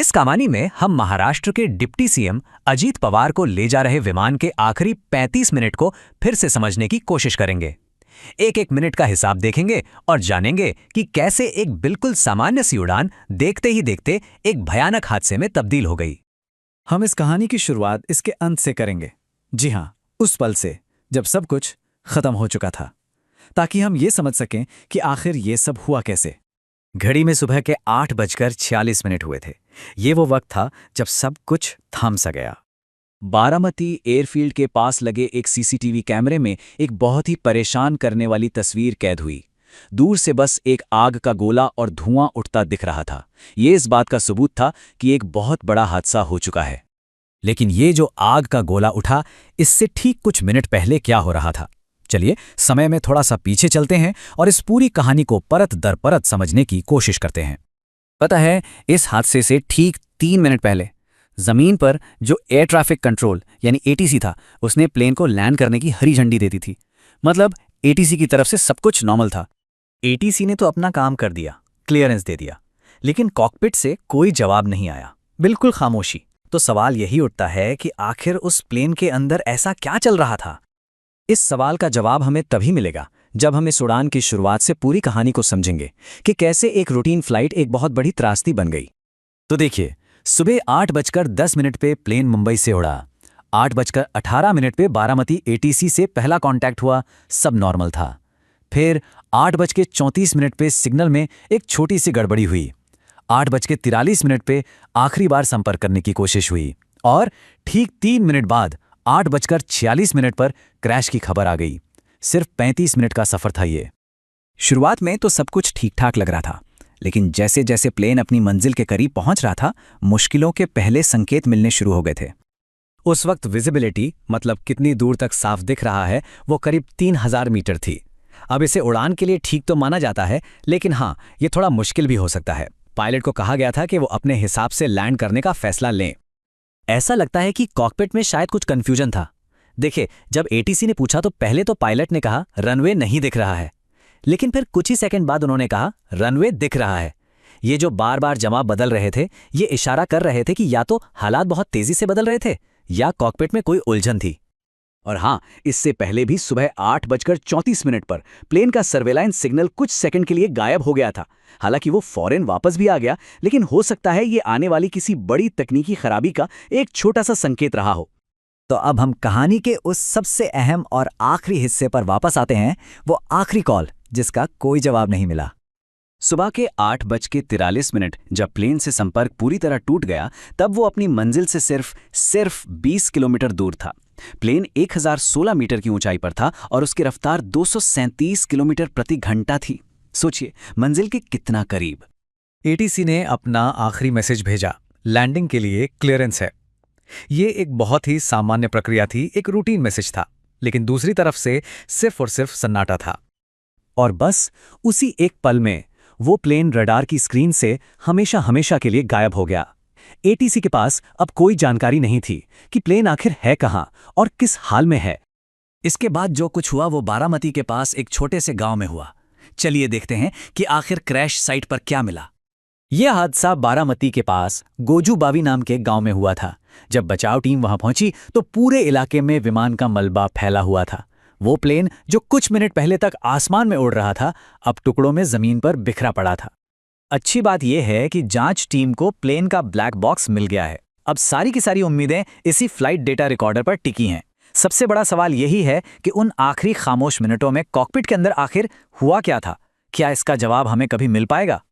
इस कहानी में हम महाराष्ट्र के डिप्टी सीएम अजीत पवार को ले जा रहे विमान के आखिरी 35 मिनट को फिर से समझने की कोशिश करेंगे। एक एक मिनट का हिसाब देखेंगे और जानेंगे कि कैसे एक बिल्कुल सामान्य सी उड़ान देखते ही देखते एक भयानक हादसे में तब्दील हो गई। हम इस कहानी की शुरुआत इसके अंत से करेंगे। जी हाँ, उस पल से जब सब कुछ खत्म हो चुका था, ताकि हम ये समझ सकें कि आखिर ये सब हुआ कैसे। घड़ी में सुबह के 8:46 हुए थे। ये वो वक्त था जब सब कुछ थम सा गया। बारामती एयरफील्ड के पास लगे एक सीसीटीवी कैमरे में एक बहुत ही परेशान करने वाली तस्वीर कैद हुई। दूर से बस एक आग का गोला और धुआं उठता दिख रहा था। ये इस बात का सबूत था कि एक बहुत बड़ा हादसा हो चुका है। लेकिन ये जो आग का गोला उठा, इससे ठीक कुछ मिनट पहले क्या हो रहा था? चलिए समय में थोड़ा सा पीछे चलते हैं और इस पूरी कहानी को परत दर परत समझने की कोशिश करते हैं। पता है, इस हादसे से ठीक 3 मिनट पहले जमीन पर जो एयर ट्रैफिक कंट्रोल यानी एटीसी था, उसने प्लेन को लैंड करने की हरी झंडी दे दी थी। मतलब एटीसी की तरफ से सब कुछ नॉर्मल था। एटीसी ने तो अपना काम कर दिया, क्लियरेंस दे दिया, लेकिन कॉकपिट से कोई जवाब नहीं आया, बिल्कुल खामोशी। तो सवाल यही उठता है कि आखिर उस प्लेन के अंदर ऐसा क्या चल रहा था? इस सवाल का जवाब हमें तभी मिलेगा जब हम इस उड़ान की शुरुआत से पूरी कहानी को समझेंगे कि कैसे एक रूटीन फ्लाइट एक बहुत बड़ी त्रासदी बन गई। तो देखिए, सुबह 8:10 पे प्लेन मुंबई से उड़ा। 8:18 पे बारामती एटीसी से पहला कांटेक्ट हुआ, सब नॉर्मल था। फिर 8:34 पे सिग्नल में एक छोटी सी गड़बड़ी हुई। 8:43 पे आखिरी बार संपर्क करने की कोशिश हुई और ठीक 3 मिनट बाद 8:46 पर क्रैश की खबर आ गई। सिर्फ 35 मिनट का सफर था ये। शुरुआत में तो सब कुछ ठीक ठाक लग रहा था, लेकिन जैसे जैसे प्लेन अपनी मंजिल के करीब पहुंच रहा था, मुश्किलों के पहले संकेत मिलने शुरू हो गए थे। उस वक्त विजिबिलिटी, मतलब कितनी दूर तक साफ दिख रहा है, वो करीब 3000 मीटर थी। अब इसे उड़ान के लिए ठीक तो माना जाता है, लेकिन हाँ, ये थोड़ा मुश्किल भी हो सकता है। पायलट को कहा गया था कि वो अपने हिसाब से लैंड करने का फैसला लें। ऐसा लगता है कि कॉकपिट में शायद कुछ कंफ्यूजन था। देखिए, जब एटीसी ने पूछा तो पहले तो पायलट ने कहा रनवे नहीं दिख रहा है, लेकिन फिर कुछ ही सेकंड बाद उन्होंने कहा रनवे दिख रहा है। ये जो बार बार जवाब बदल रहे थे, ये इशारा कर रहे थे कि या तो हालात बहुत तेजी से बदल रहे थे या कॉकपिट में कोई उलझन थी। और हाँ, इससे पहले भी सुबह 8:34 पर प्लेन का सर्वेलाइंस सिग्नल कुछ सेकंड के लिए गायब हो गया था। हालांकि वो फौरन वापस भी आ गया, लेकिन हो सकता है ये आने वाली किसी बड़ी तकनीकी खराबी का एक छोटा सा संकेत रहा हो। तो अब हम कहानी के उस सबसे अहम और आखिरी हिस्से पर वापस आते हैं, वो आखिरी कॉल जिसका कोई जवाब नहीं मिला। सुबह के 8:43 जब प्लेन से संपर्क पूरी तरह टूट गया, तब वो अपनी मंजिल से सिर्फ 20 किलोमीटर दूर था। प्लेन 1016 मीटर की ऊंचाई पर था और उसकी रफ्तार 237 किलोमीटर प्रति घंटा थी। सोचिए, मंजिल के कितना करीब। एटीसी ने अपना आखिरी मैसेज भेजा, लैंडिंग के लिए क्लियरेंस है। ये एक बहुत ही सामान्य प्रक्रिया थी, एक रूटीन मैसेज था, लेकिन दूसरी तरफ से सिर्फ और सिर्फ सन्नाटा था। और बस उसी एक पल में वो प्लेन रडार की स्क्रीन से हमेशा हमेशा के लिए गायब हो गया। एटीसी के पास अब कोई जानकारी नहीं थी कि प्लेन आखिर है कहां और किस हाल में है। इसके बाद जो कुछ हुआ वो बारामती के पास एक छोटे से गांव में हुआ। चलिए देखते हैं कि आखिर क्रैश साइट पर क्या मिला। यह हादसा बारामती के पास गोजूबावी नाम के गांव में हुआ था। जब बचाव टीम वहां पहुंची तो पूरे इलाके में विमान का मलबा फैला हुआ था। वो प्लेन जो कुछ मिनट पहले तक आसमान में उड़ रहा था, अब टुकड़ों में जमीन पर बिखरा पड़ा था। अच्छी बात यह है कि जांच टीम को प्लेन का ब्लैक बॉक्स मिल गया है। अब सारी की सारी उम्मीदें इसी फ्लाइट डेटा रिकॉर्डर पर टिकी हैं। सबसे बड़ा सवाल यही है कि उन आखिरी खामोश मिनटों में कॉकपिट के अंदर आखिर हुआ क्या था? क्या इसका जवाब हमें कभी मिल पाएगा?